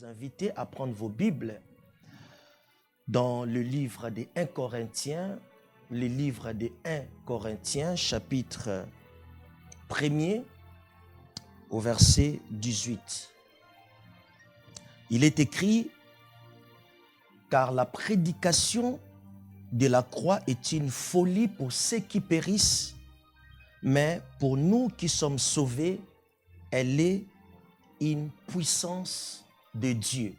vous inviter à prendre vos Bibles dans le livre des 1 Corinthiens, le livre des 1 Corinthiens, chapitre 1er, au verset 18. Il est écrit, car la prédication de la croix est une folie pour ceux qui périssent, mais pour nous qui sommes sauvés, elle est une puissance de Dieu.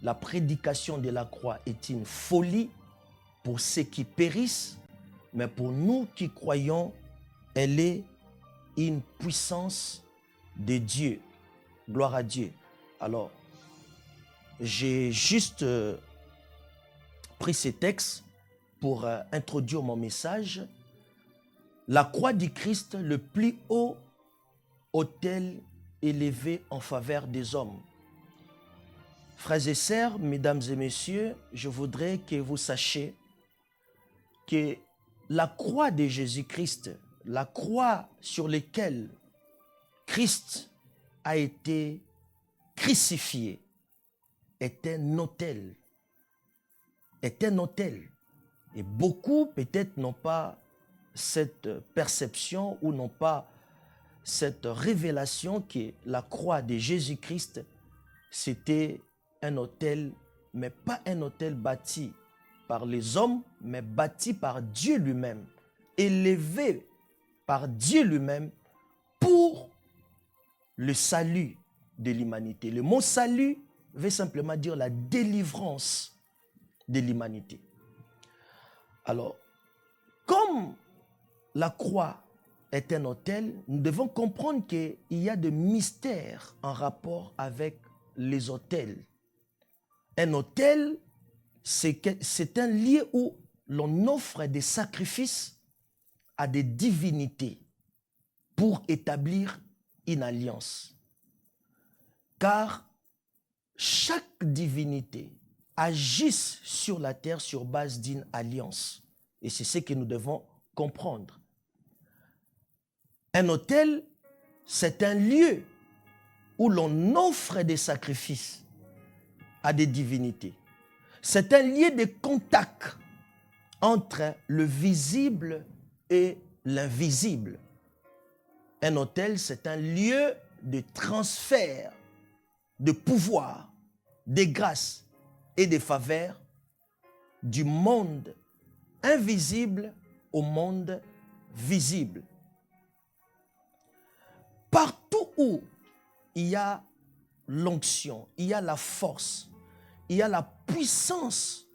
La prédication de la croix est une folie pour ceux qui périssent, mais pour nous qui croyons, elle est une puissance de Dieu. Gloire à Dieu. Alors, j'ai juste pris ces textes pour introduire mon message. La croix du Christ, le plus haut autel élevé en faveur des hommes. Frères et sœurs, mesdames et messieurs, je voudrais que vous sachiez que la croix de Jésus-Christ, la croix sur laquelle Christ a été crucifié, est un autel. Est un autel. Et beaucoup peut-être n'ont pas cette perception ou n'ont pas cette révélation que la croix de Jésus-Christ, c'était un autel, mais pas un autel bâti par les hommes, mais bâti par Dieu lui-même, élevé par Dieu lui-même pour le salut de l'humanité. Le mot salut veut simplement dire la délivrance de l'humanité. Alors, comme la croix est un autel, nous devons comprendre qu'il y a des mystères en rapport avec les autels. Un autel, c'est un lieu où l'on offre des sacrifices à des divinités pour établir une alliance. Car chaque divinité agit sur la terre sur base d'une alliance. Et c'est ce que nous devons comprendre. Un autel, c'est un lieu où l'on offre des sacrifices à des divinités. C'est un lieu de contact entre le visible et l'invisible. Un autel, c'est un lieu de transfert de pouvoir, de grâce et de faveur du monde invisible au monde visible. Partout où il y a l'onction, il y a la force, il y a la puissance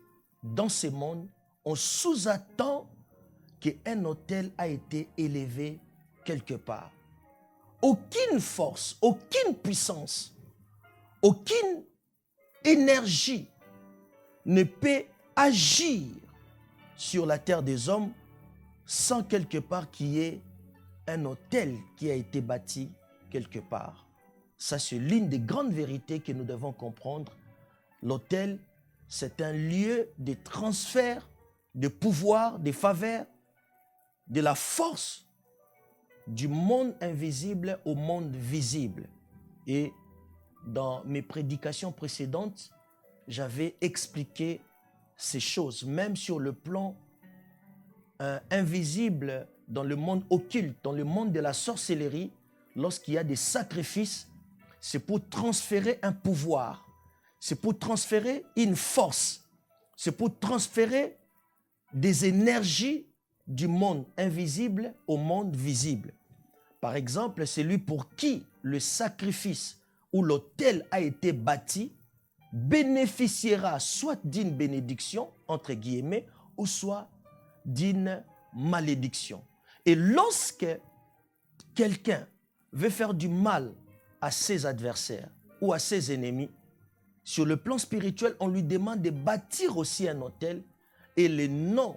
dans ce monde, on sous-attend qu'un autel a été élevé quelque part. Aucune force, aucune puissance, aucune énergie ne peut agir sur la terre des hommes sans quelque part qu'il y ait un autel qui a été bâti quelque part. Ça, c'est l'une des grandes vérités que nous devons comprendre. L'autel, c'est un lieu de transfert, de pouvoir, de faveur, de la force du monde invisible au monde visible. Et dans mes prédications précédentes, j'avais expliqué ces choses, même sur le plan invisible, dans le monde occulte, dans le monde de la sorcellerie, lorsqu'il y a des sacrifices, c'est pour transférer un pouvoir, c'est pour transférer une force, c'est pour transférer des énergies du monde invisible au monde visible. Par exemple, celui pour qui le sacrifice ou l'autel a été bâti bénéficiera soit d'une bénédiction, entre guillemets, ou soit d'une malédiction. Et lorsque quelqu'un veut faire du mal à ses adversaires ou à ses ennemis, sur le plan spirituel, on lui demande de bâtir aussi un autel et le nom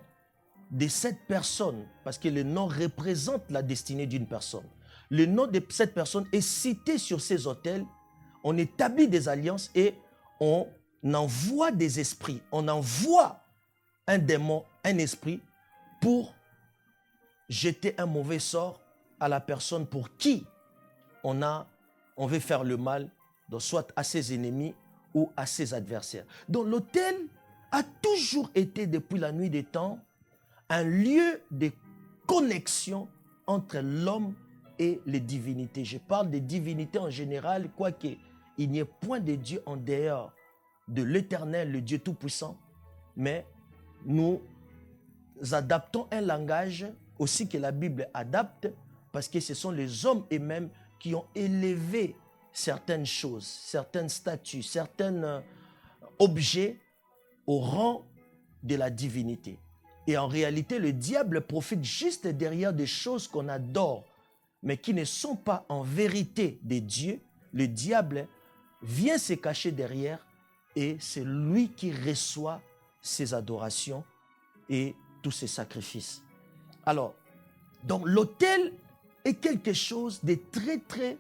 de cette personne, parce que le nom représente la destinée d'une personne, le nom de cette personne est cité sur ces autels, on établit des alliances et on envoie des esprits, on envoie un démon, un esprit pour jeter un mauvais sort à la personne pour qui on veut faire le mal, donc soit à ses ennemis ou à ses adversaires. Donc l'autel a toujours été, depuis la nuit des temps, un lieu de connexion entre l'homme et les divinités. Je parle des divinités en général, quoique il n'y ait point de Dieu en dehors de l'Éternel, le Dieu Tout-Puissant, mais nous adaptons un langage aussi que la Bible adapte, parce que ce sont les hommes eux-mêmes qui ont élevé certaines choses, certains statuts, certains objets au rang de la divinité. Et en réalité, le diable profite juste derrière des choses qu'on adore, mais qui ne sont pas en vérité des dieux. Le diable vient se cacher derrière et c'est lui qui reçoit ses adorations et tous ses sacrifices. Alors, donc l'autel est quelque chose de très, très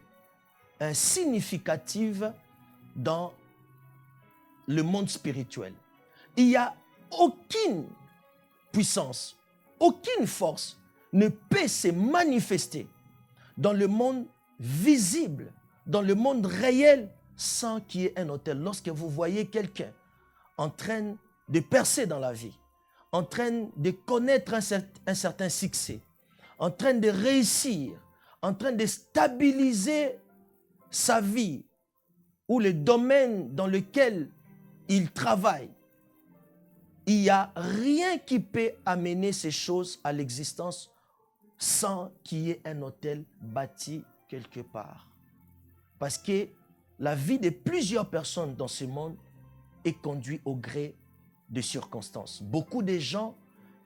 significatif dans le monde spirituel. Il n'y a aucune puissance, aucune force ne peut se manifester dans le monde visible, dans le monde réel, sans qu'il y ait un autel. Lorsque vous voyez quelqu'un en train de percer dans la vie, en train de connaître un certain succès, en train de réussir, en train de stabiliser sa vie ou le domaine dans lequel il travaille, il n'y a rien qui peut amener ces choses à l'existence sans qu'il y ait un autel bâti quelque part. Parce que la vie de plusieurs personnes dans ce monde est conduite au gré des circonstances. Beaucoup de gens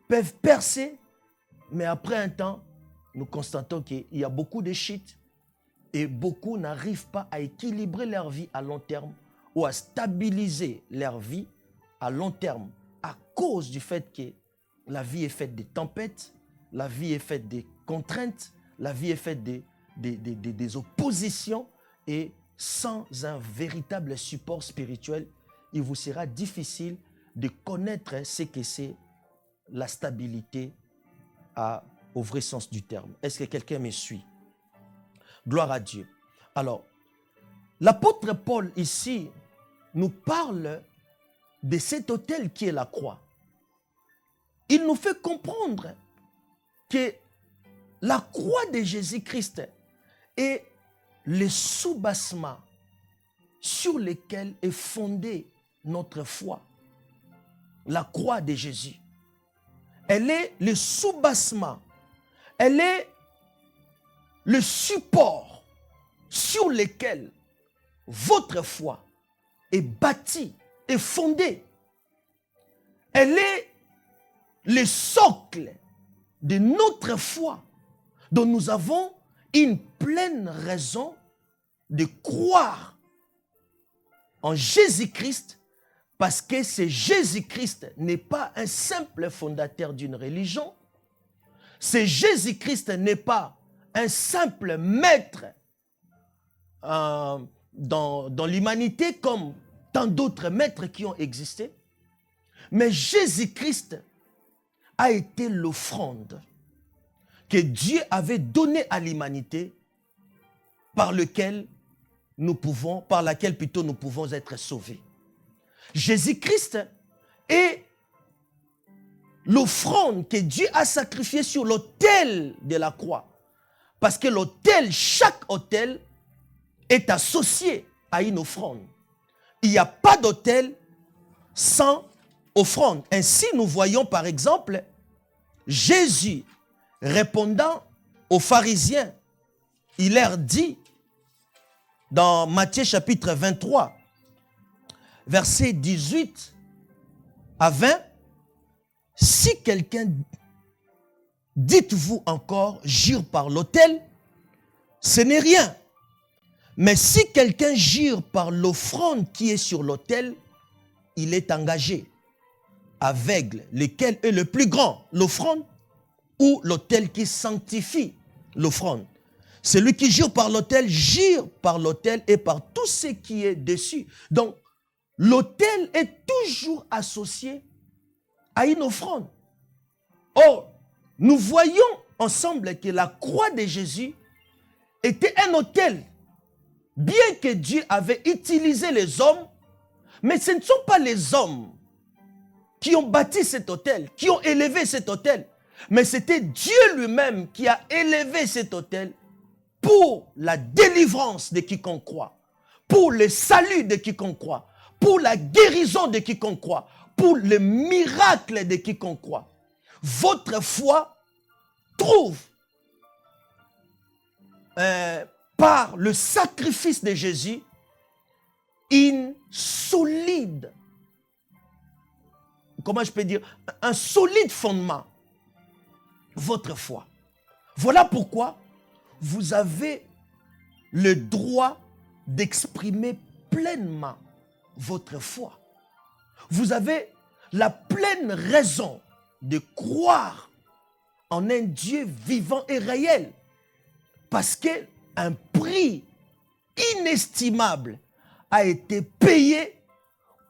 peuvent percer, mais après un temps, nous constatons qu'il y a beaucoup de chutes et beaucoup n'arrivent pas à équilibrer leur vie à long terme ou à stabiliser leur vie à long terme à cause du fait que la vie est faite de tempêtes, la vie est faite de contraintes, la vie est faite des oppositions et sans un véritable support spirituel, il vous sera difficile de connaître ce que c'est la stabilité au vrai sens du terme. Est-ce que quelqu'un me suit? Gloire à Dieu. Alors, l'apôtre Paul ici nous parle de cet autel qui est la croix. Il nous fait comprendre que la croix de Jésus-Christ est le soubassement sur lequel est fondée notre foi. La croix de Jésus. Elle est le soubassement. Elle est le support sur lequel votre foi est bâtie, est fondée. Elle est le socle de notre foi dont nous avons une pleine raison de croire en Jésus-Christ parce que c'est Jésus-Christ n'est pas un simple fondateur d'une religion. C'est Jésus-Christ n'est pas un simple maître dans l'humanité comme tant d'autres maîtres qui ont existé. Mais Jésus-Christ a été l'offrande que Dieu avait donnée à l'humanité par laquelle nous pouvons être sauvés. Jésus-Christ est l'offrande que Dieu a sacrifiée sur l'autel de la croix. Parce que chaque autel est associé à une offrande. Il n'y a pas d'autel sans offrande. Ainsi, nous voyons par exemple Jésus répondant aux pharisiens. Il leur dit dans Matthieu chapitre 23, versets 18 à 20, si quelqu'un, dites-vous encore, jure par l'autel, ce n'est rien. Mais si quelqu'un jure par l'offrande qui est sur l'autel, il est engagé. Aveugle, lequel est le plus grand, l'offrande ou l'autel qui sanctifie l'offrande? Celui qui jure par l'autel et par tout ce qui est dessus. Donc, l'autel est toujours associé à une offrande. Or, nous voyons ensemble que la croix de Jésus était un autel. Bien que Dieu avait utilisé les hommes Mais ce ne sont pas les hommes qui ont bâti cet autel, qui ont élevé cet autel. Mais c'était Dieu lui-même qui a élevé cet autel pour la délivrance de quiconque croit, pour le salut de quiconque croit, pour la guérison de quiconque croit, pour le miracle de quiconque croit. Votre foi trouve par le sacrifice de Jésus une solide, comment je peux dire, un solide fondement. Votre foi. Voilà pourquoi vous avez le droit d'exprimer pleinement votre foi. Vous avez la pleine raison de croire en un Dieu vivant et réel. Parce qu'un prix inestimable a été payé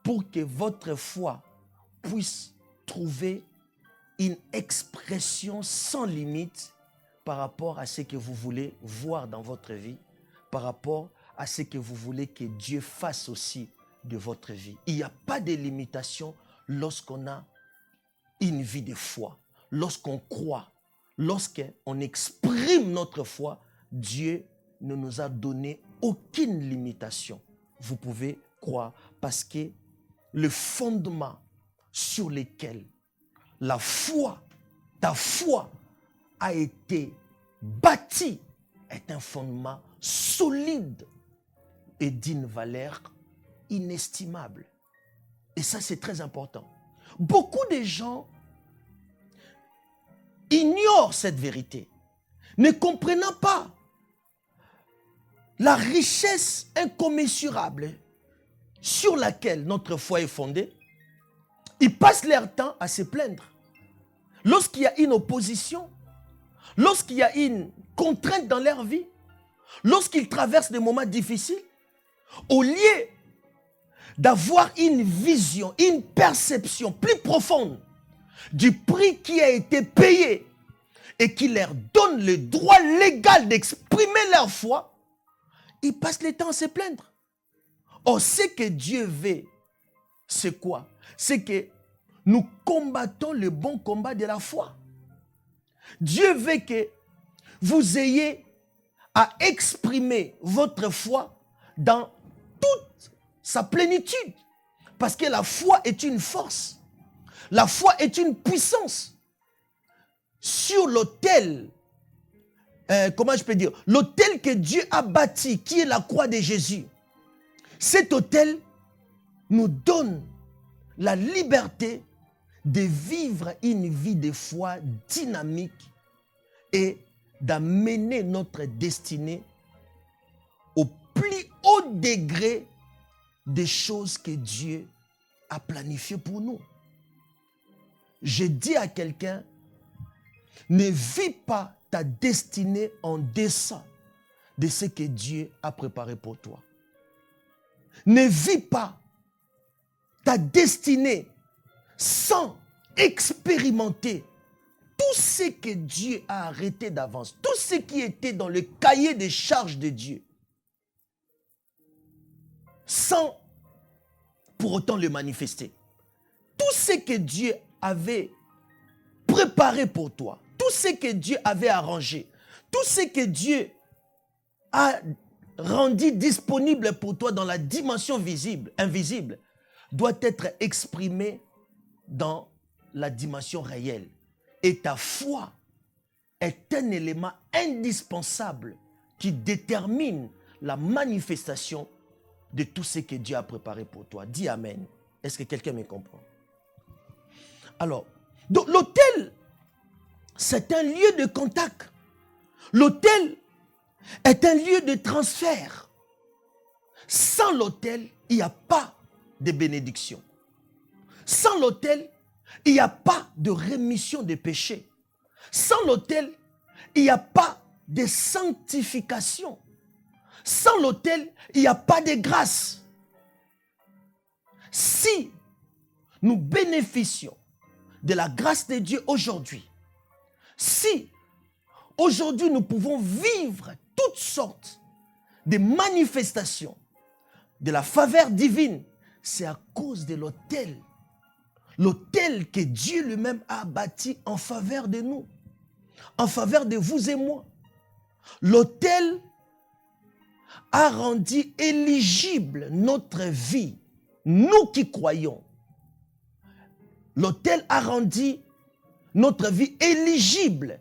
pour que votre foi puisse trouver une expression sans limite par rapport à ce que vous voulez voir dans votre vie, par rapport à ce que vous voulez que Dieu fasse aussi de votre vie. Il n'y a pas de limitation lorsqu'on a une vie de foi, lorsqu'on croit, lorsqu'on exprime notre foi. Dieu ne nous a donné aucune limitation. Vous pouvez croire parce que le fondement sur lequel la foi, ta foi a été bâtie est un fondement solide et d'une valeur inestimable. Et ça, c'est très important. Beaucoup de gens ignorent cette vérité, ne comprenant pas la richesse incommensurable sur laquelle notre foi est fondée. Ils passent leur temps à se plaindre. Lorsqu'il y a une opposition, lorsqu'il y a une contrainte dans leur vie, lorsqu'ils traversent des moments difficiles, au lieu d'avoir une vision, une perception plus profonde du prix qui a été payé et qui leur donne le droit légal d'exprimer leur foi, ils passent le temps à se plaindre. Or, ce que Dieu veut, c'est quoi? C'est que nous combattons le bon combat de la foi. Dieu veut que vous ayez à exprimer votre foi dans toute sa plénitude. Parce que la foi est une force. La foi est une puissance. Sur l'autel, comment je peux dire, l'autel que Dieu a bâti, qui est la croix de Jésus, cet autel nous donne la liberté de vivre une vie de foi dynamique et d'amener notre destinée au plus haut degré des choses que Dieu a planifiées pour nous. Je dis à quelqu'un, ne vis pas ta destinée en deçà de ce que Dieu a préparé pour toi. Ne vis pas ta destinée sans expérimenter tout ce que Dieu a arrêté d'avance, tout ce qui était dans le cahier des charges de Dieu, sans pour autant le manifester. Tout ce que Dieu avait préparé pour toi, tout ce que Dieu avait arrangé, tout ce que Dieu a rendu disponible pour toi dans la dimension visible, invisible, doit être exprimé dans la dimension réelle. Et ta foi est un élément indispensable qui détermine la manifestation de tout ce que Dieu a préparé pour toi. Dis Amen. Est-ce que quelqu'un me comprend? Alors, donc l'autel, c'est un lieu de contact. L'autel est un lieu de transfert. Sans l'autel, il n'y a pas de bénédiction. Sans l'autel, il n'y a pas de rémission des péchés. Sans l'autel, il n'y a pas de sanctification. Sans l'autel, il n'y a pas de grâce. Si nous bénéficions de la grâce de Dieu aujourd'hui, si aujourd'hui nous pouvons vivre toutes sortes de manifestations de la faveur divine, c'est à cause de l'autel. L'autel que Dieu lui-même a bâti en faveur de nous, en faveur de vous et moi. L'autel a rendu éligible notre vie, nous qui croyons. L'autel a rendu notre vie éligible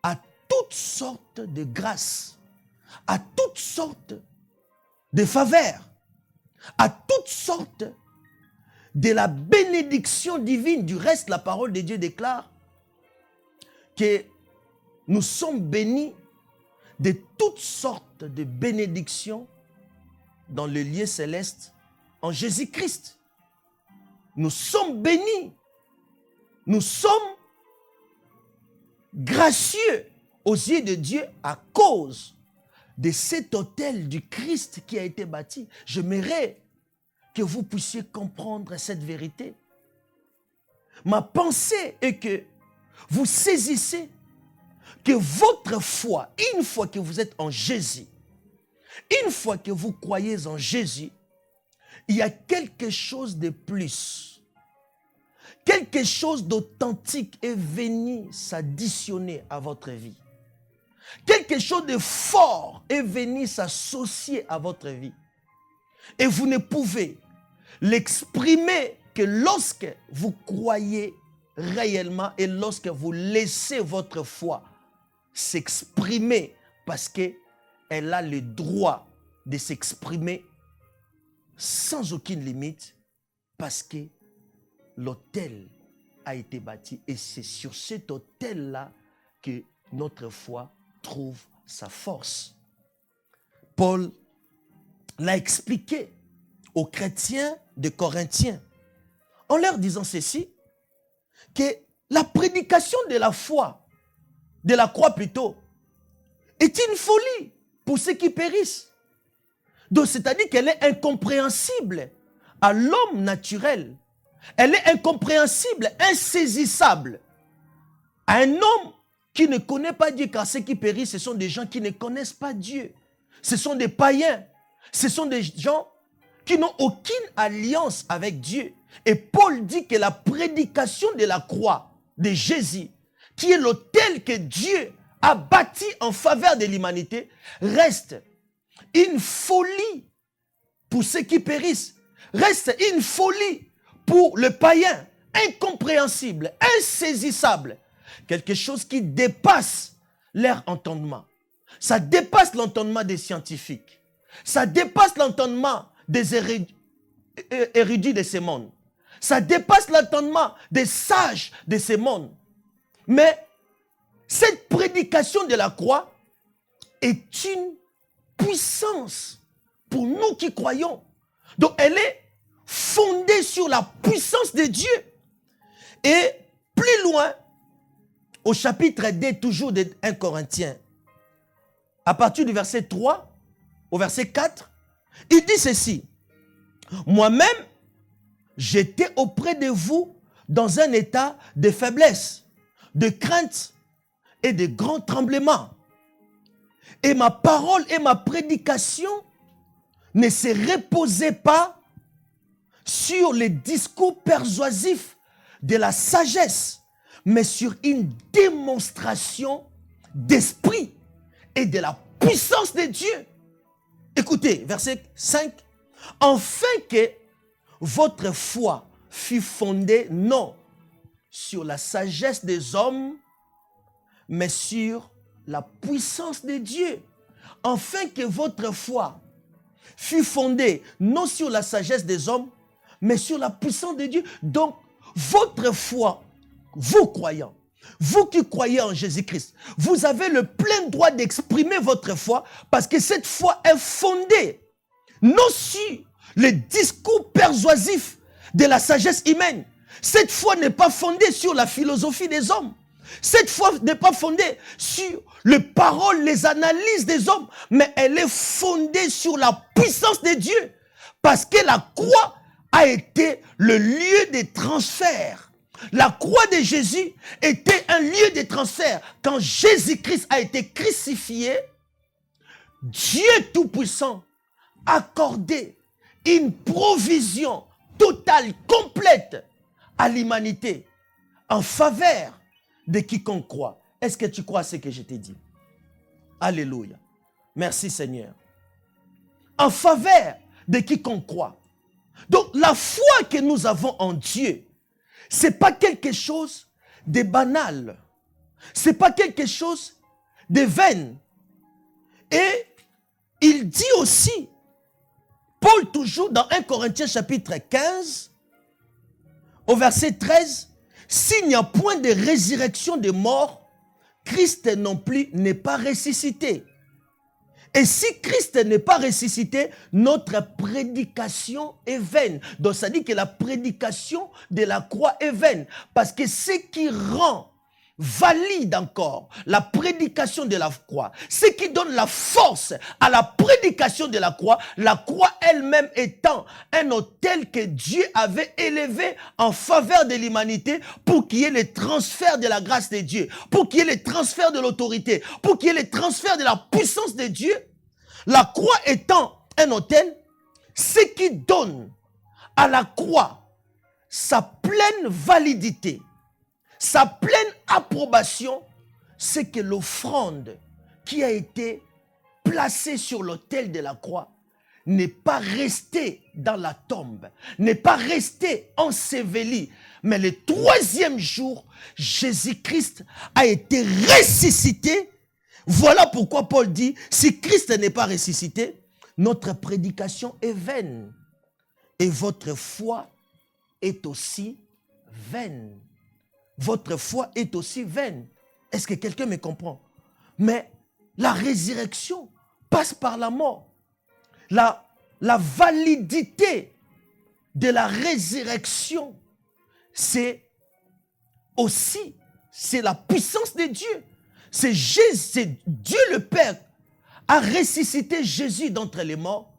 à toutes sortes de grâces, à toutes sortes de faveurs, à toutes sortes de la bénédiction divine. Du reste, la parole de Dieu déclare que nous sommes bénis de toutes sortes de bénédictions dans le lieu céleste en Jésus-Christ. Nous sommes bénis. Nous sommes gracieux aux yeux de Dieu à cause de cet autel du Christ qui a été bâti. J'aimerais que vous puissiez comprendre cette vérité. Ma pensée est que vous saisissez que votre foi, une fois que vous êtes en Jésus, une fois que vous croyez en Jésus, il y a quelque chose de plus, quelque chose d'authentique est venu s'additionner à votre vie. Quelque chose de fort est venu s'associer à votre vie. Et vous ne pouvez l'exprimer que lorsque vous croyez réellement et lorsque vous laissez votre foi s'exprimer, parce qu'elle a le droit de s'exprimer sans aucune limite, parce que l'autel a été bâti et c'est sur cet autel-là que notre foi trouve sa force. Paul l'a expliqué aux chrétiens de Corinthiens en leur disant ceci, que la prédication de la foi, de la croix plutôt, est une folie pour ceux qui périssent. Donc c'est-à-dire qu'elle est incompréhensible à l'homme naturel. Elle est incompréhensible, insaisissable à un homme qui ne connaît pas Dieu, car ceux qui périssent, ce sont des gens qui ne connaissent pas Dieu. Ce sont des païens. Ce sont des gens qui n'ont aucune alliance avec Dieu. Et Paul dit que la prédication de la croix de Jésus, qui est l'autel que Dieu a bâti en faveur de l'humanité, reste une folie pour ceux qui périssent, reste une folie pour le païen, incompréhensible, insaisissable, quelque chose qui dépasse leur entendement. Ça dépasse l'entendement des scientifiques, ça dépasse l'entendement des érudits de ce monde, ça dépasse l'entendement des sages de ce monde. Mais cette prédication de la croix est une puissance pour nous qui croyons. Donc elle est fondée sur la puissance de Dieu. Et plus loin, au chapitre 2, toujours de 1 Corinthiens, à partir du verset 3 au verset 4, il dit ceci: moi-même, j'étais auprès de vous dans un état de faiblesse, de crainte et de grands tremblements. Et ma parole et ma prédication ne se reposaient pas sur les discours persuasifs de la sagesse, mais sur une démonstration d'esprit et de la puissance de Dieu. Écoutez, verset 5. Afin que votre foi fût fondée non sur la sagesse des hommes, mais sur la puissance de Dieu. Afin que votre foi fût fondée non sur la sagesse des hommes, mais sur la puissance de Dieu. Donc, votre foi, vous croyants, vous qui croyez en Jésus-Christ, vous avez le plein droit d'exprimer votre foi parce que cette foi est fondée non sur les discours persuasifs de la sagesse humaine. Cette foi n'est pas fondée sur la philosophie des hommes. Cette foi n'est pas fondée sur les paroles, les analyses des hommes, mais elle est fondée sur la puissance de Dieu. Parce que la croix a été le lieu de transfert. La croix de Jésus était un lieu de transfert. Quand Jésus-Christ a été crucifié, Dieu Tout-Puissant a accordé une provision totale, complète à l'humanité en faveur de quiconque croit. Est-ce que tu crois à ce que je t'ai dit? Alléluia. Merci Seigneur. En faveur de quiconque croit. Donc la foi que nous avons en Dieu, ce n'est pas quelque chose de banal. Ce n'est pas quelque chose de vain. Et il dit aussi, Paul toujours dans 1 Corinthiens chapitre 15, au verset 13, s'il n'y a point de résurrection des morts, Christ non plus n'est pas ressuscité. Et si Christ n'est pas ressuscité, notre prédication est vaine. Donc ça dit que la prédication de la croix est vaine. Parce que ce qui rend valide encore la prédication de la croix, ce qui donne la force à la prédication de la croix elle-même étant un autel que Dieu avait élevé en faveur de l'humanité pour qu'il y ait le transfert de la grâce de Dieu, pour qu'il y ait le transfert de l'autorité, pour qu'il y ait le transfert de la puissance de Dieu. La croix étant un autel, ce qui donne à la croix sa pleine validité, sa pleine approbation, c'est que l'offrande qui a été placée sur l'autel de la croix n'est pas restée dans la tombe, n'est pas restée ensevelie, mais le troisième jour, Jésus-Christ a été ressuscité. Voilà pourquoi Paul dit, si Christ n'est pas ressuscité, notre prédication est vaine et votre foi est aussi vaine. Votre foi est aussi vaine. Est-ce que quelqu'un me comprend? Mais la résurrection passe par la mort. La validité de la résurrection, c'est la puissance de Dieu. C'est Dieu le Père a ressuscité Jésus d'entre les morts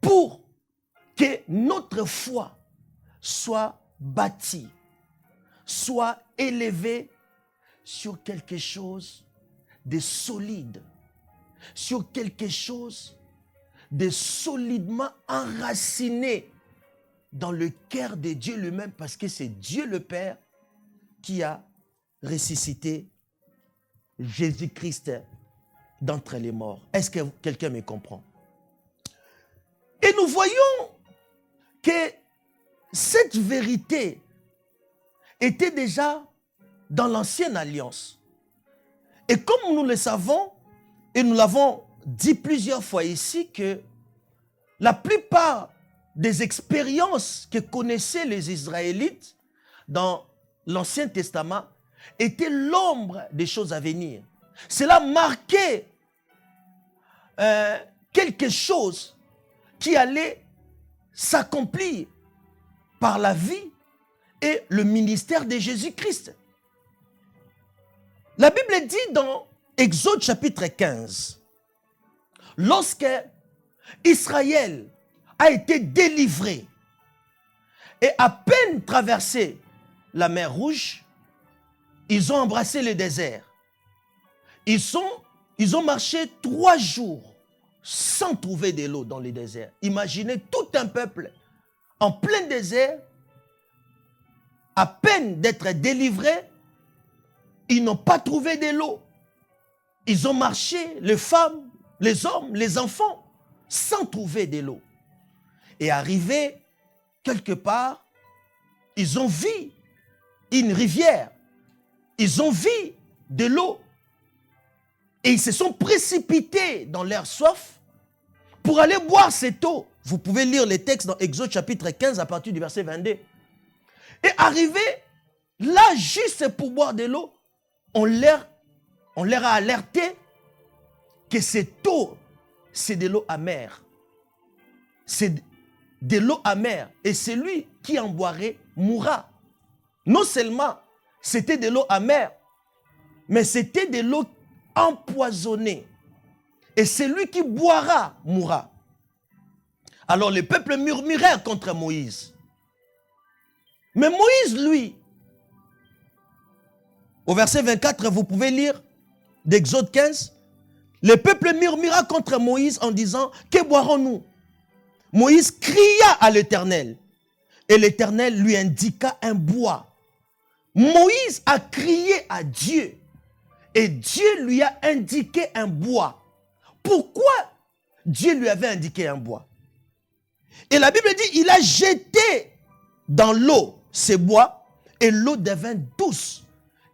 pour que notre foi soit bâtie, soit élevée sur quelque chose de solide, sur quelque chose de solidement enraciné dans le cœur de Dieu lui-même, parce que c'est Dieu le Père qui a ressuscité Jésus-Christ d'entre les morts. Est-ce que quelqu'un me comprend? Et nous voyons que cette vérité était déjà dans l'ancienne alliance. Et comme nous le savons, et nous l'avons dit plusieurs fois ici, que la plupart des expériences que connaissaient les Israélites dans l'Ancien Testament étaient l'ombre des choses à venir. Cela marquait quelque chose qui allait s'accomplir par la vie et le ministère de Jésus-Christ. La Bible dit dans Exode chapitre 15, lorsque Israël a été délivré et à peine traversé la mer Rouge, ils ont embrassé le désert. Ils ont marché 3 jours sans trouver de l'eau dans le désert. Imaginez tout un peuple en plein désert, à peine d'être délivrés, ils n'ont pas trouvé de l'eau. Ils ont marché, les femmes, les hommes, les enfants, sans trouver de l'eau. Et arrivés quelque part, ils ont vu une rivière. Ils ont vu de l'eau. Et ils se sont précipités dans leur soif pour aller boire cette eau. Vous pouvez lire les textes dans Exode chapitre 15 à partir du verset 22. Et arrivés là juste pour boire de l'eau, on leur a alerté que cette eau, c'est de l'eau amère. C'est de l'eau amère. Et celui qui en boirait mourra. Non seulement c'était de l'eau amère, mais c'était de l'eau empoisonnée. Et celui qui boira mourra. Alors le peuple murmurait contre Moïse. Mais Moïse, lui, au verset 24, vous pouvez lire d'Exode 15, le peuple murmura contre Moïse en disant, que boirons-nous? Moïse cria à l'Éternel, et l'Éternel lui indiqua un bois. Moïse a crié à Dieu et Dieu lui a indiqué un bois. Pourquoi Dieu lui avait indiqué un bois? Et la Bible dit, il a jeté dans l'eau ces bois et l'eau devint douce.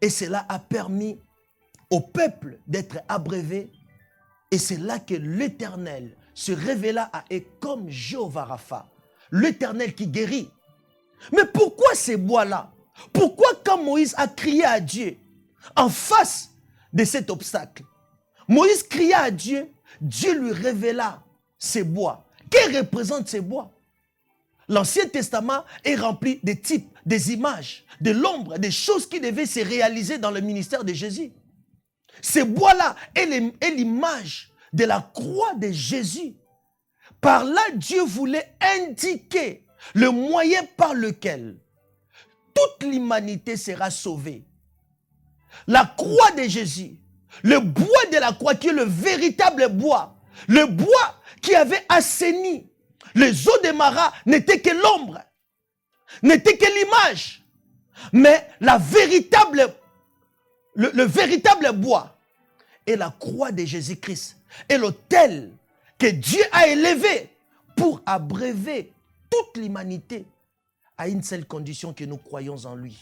Et cela a permis au peuple d'être abreuvé. Et c'est là que l'Éternel se révéla à eux comme Jéhovah Rapha, l'Éternel qui guérit. Mais pourquoi ces bois-là? Pourquoi quand Moïse a crié à Dieu en face de cet obstacle, Moïse cria à Dieu, Dieu lui révéla ces bois. Que représentent ces bois? L'Ancien Testament est rempli des types, des images, de l'ombre, des choses qui devaient se réaliser dans le ministère de Jésus. Ces bois-là est l'image de la croix de Jésus. Par là, Dieu voulait indiquer le moyen par lequel toute l'humanité sera sauvée. La croix de Jésus, le bois de la croix qui est le véritable bois, le bois qui avait assaini les eaux de Mara n'était que l'ombre, n'était que l'image. Mais le véritable bois est la croix de Jésus-Christ, est l'autel que Dieu a élevé pour abreuver toute l'humanité à une seule condition, que nous croyons en lui.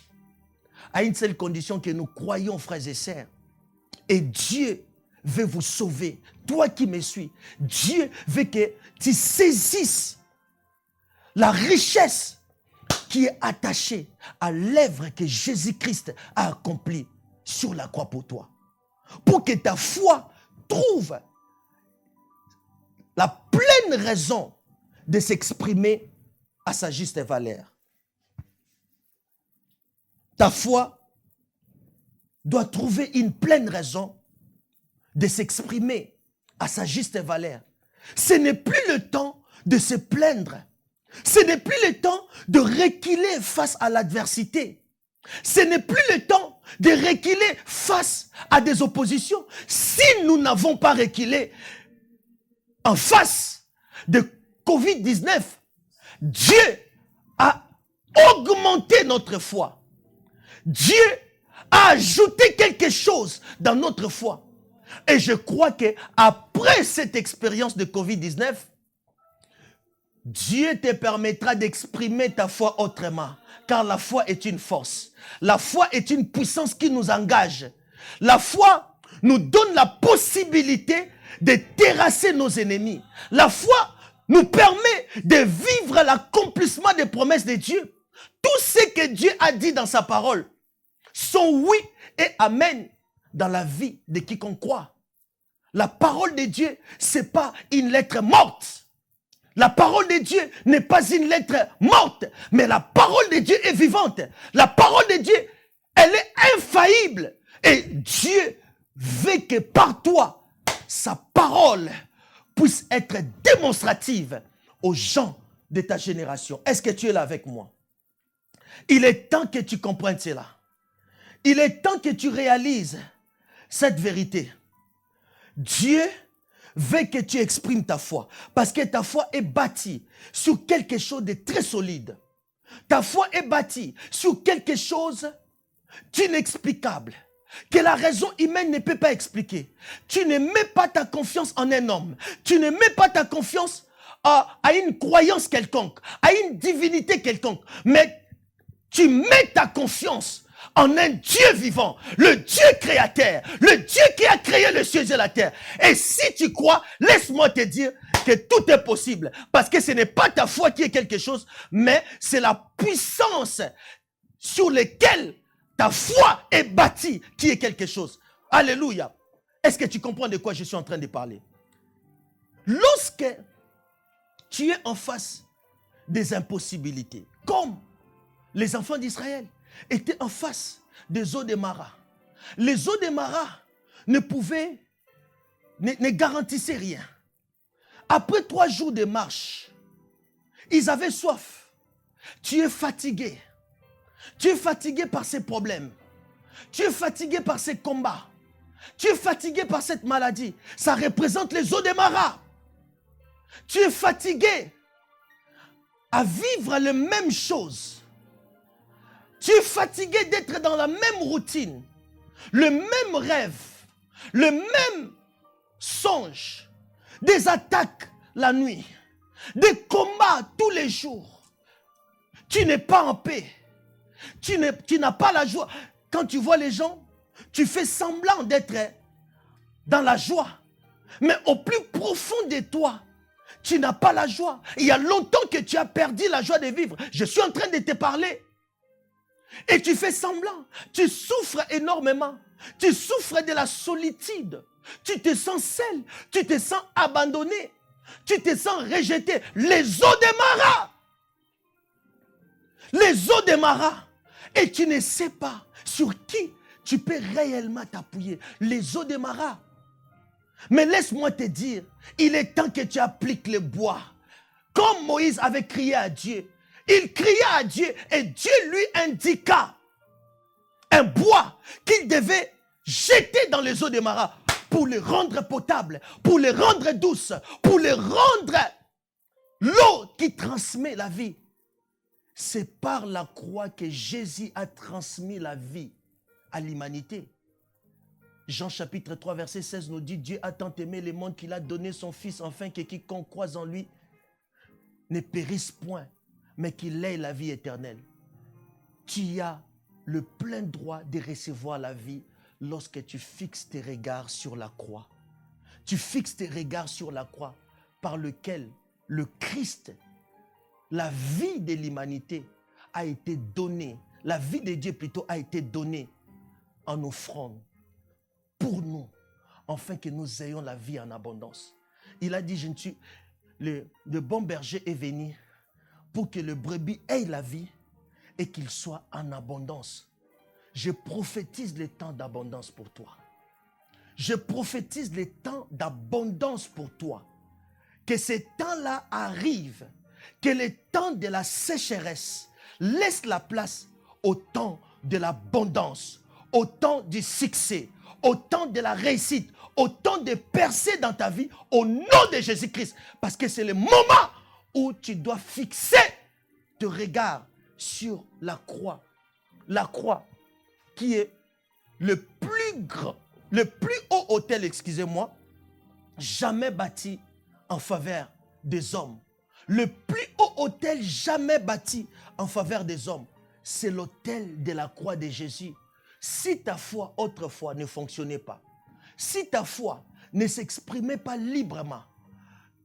À une seule condition, que nous croyons, frères et sœurs. Et Dieu veut vous sauver. Toi qui me suis, Dieu veut que tu saisisses la richesse qui est attachée à l'œuvre que Jésus-Christ a accomplie sur la croix pour toi. Pour que ta foi trouve la pleine raison de s'exprimer à sa juste valeur. Ta foi doit trouver une pleine raison de s'exprimer à sa juste valeur. Ce n'est plus le temps de se plaindre. Ce n'est plus le temps de reculer face à l'adversité. Ce n'est plus le temps de reculer face à des oppositions. Si nous n'avons pas reculé en face de Covid-19, Dieu a augmenté notre foi. Dieu a ajouté quelque chose dans notre foi. Et je crois qu'après cette expérience de Covid-19, Dieu te permettra d'exprimer ta foi autrement. Car la foi est une force. La foi est une puissance qui nous engage. La foi nous donne la possibilité de terrasser nos ennemis. La foi nous permet de vivre l'accomplissement des promesses de Dieu. Tout ce que Dieu a dit dans sa parole sont oui et amen dans la vie de quiconque croit. La parole de Dieu, ce n'est pas une lettre morte. La parole de Dieu n'est pas une lettre morte, mais la parole de Dieu est vivante. La parole de Dieu, elle est infaillible. Et Dieu veut que par toi, sa parole puisse être démonstrative aux gens de ta génération. Est-ce que tu es là avec moi? Il est temps que tu comprennes cela. Il est temps que tu réalises cette vérité. Dieu veut que tu exprimes ta foi, parce que ta foi est bâtie sur quelque chose de très solide. Ta foi est bâtie sur quelque chose d'inexplicable, que la raison humaine ne peut pas expliquer. Tu ne mets pas ta confiance en un homme. Tu ne mets pas ta confiance à une croyance quelconque, à une divinité quelconque, mais tu mets ta confiance en un Dieu vivant, le Dieu créateur, le Dieu qui a créé le ciel et la terre. Et si tu crois, laisse-moi te dire que tout est possible. Parce que ce n'est pas ta foi qui est quelque chose, mais c'est la puissance sur laquelle ta foi est bâtie qui est quelque chose. Alléluia. Est-ce que tu comprends de quoi je suis en train de parler? Lorsque tu es en face des impossibilités, comme les enfants d'Israël étaient en face des eaux de Mara. Les eaux de Mara ne garantissaient rien. Après 3 jours de marche, ils avaient soif. Tu es fatigué. Tu es fatigué par ces problèmes. Tu es fatigué par ces combats. Tu es fatigué par cette maladie. Ça représente les eaux de Mara. Tu es fatigué à vivre les mêmes choses. Tu es fatigué d'être dans la même routine, le même rêve, le même songe, des attaques la nuit, des combats tous les jours. Tu n'es pas en paix. Tu n'as pas la joie. Quand tu vois les gens, tu fais semblant d'être dans la joie. Mais au plus profond de toi, tu n'as pas la joie. Il y a longtemps que tu as perdu la joie de vivre. Je suis en train de te parler. Et tu fais semblant. Tu souffres énormément. Tu souffres de la solitude. Tu te sens seul. Tu te sens abandonné. Tu te sens rejeté. Les eaux des maras. Les eaux des maras. Et tu ne sais pas sur qui tu peux réellement t'appuyer. Les eaux des maras. Mais laisse-moi te dire, il est temps que tu appliques le bois. Comme Moïse avait crié à Dieu. Il cria à Dieu et Dieu lui indiqua un bois qu'il devait jeter dans les eaux des maras pour les rendre potables, pour les rendre douces, pour les rendre l'eau qui transmet la vie. C'est par la croix que Jésus a transmis la vie à l'humanité. Jean chapitre 3 verset 16 nous dit, Dieu a tant aimé le monde qu'il a donné son Fils, afin que quiconque croise en lui ne périsse point, mais qu'il ait la vie éternelle. Tu as le plein droit de recevoir la vie lorsque tu fixes tes regards sur la croix. Tu fixes tes regards sur la croix par lequel le Christ, la vie de l'humanité a été donnée, la vie de Dieu plutôt a été donnée en offrande pour nous, afin que nous ayons la vie en abondance. Il a dit, le bon berger est venu pour que le brebis ait la vie et qu'il soit en abondance. Je prophétise les temps d'abondance pour toi. Je prophétise les temps d'abondance pour toi. Que ces temps-là arrivent, que les temps de la sécheresse laissent la place au temps de l'abondance, au temps du succès, au temps de la réussite, au temps de percer dans ta vie, au nom de Jésus-Christ. Parce que c'est le moment où tu dois fixer tes regards sur la croix. La croix qui est le plus grand, le plus haut autel, excusez-moi, jamais bâti en faveur des hommes. Le plus haut autel jamais bâti en faveur des hommes, c'est l'autel de la croix de Jésus. Si ta foi autrefois ne fonctionnait pas, si ta foi ne s'exprimait pas librement,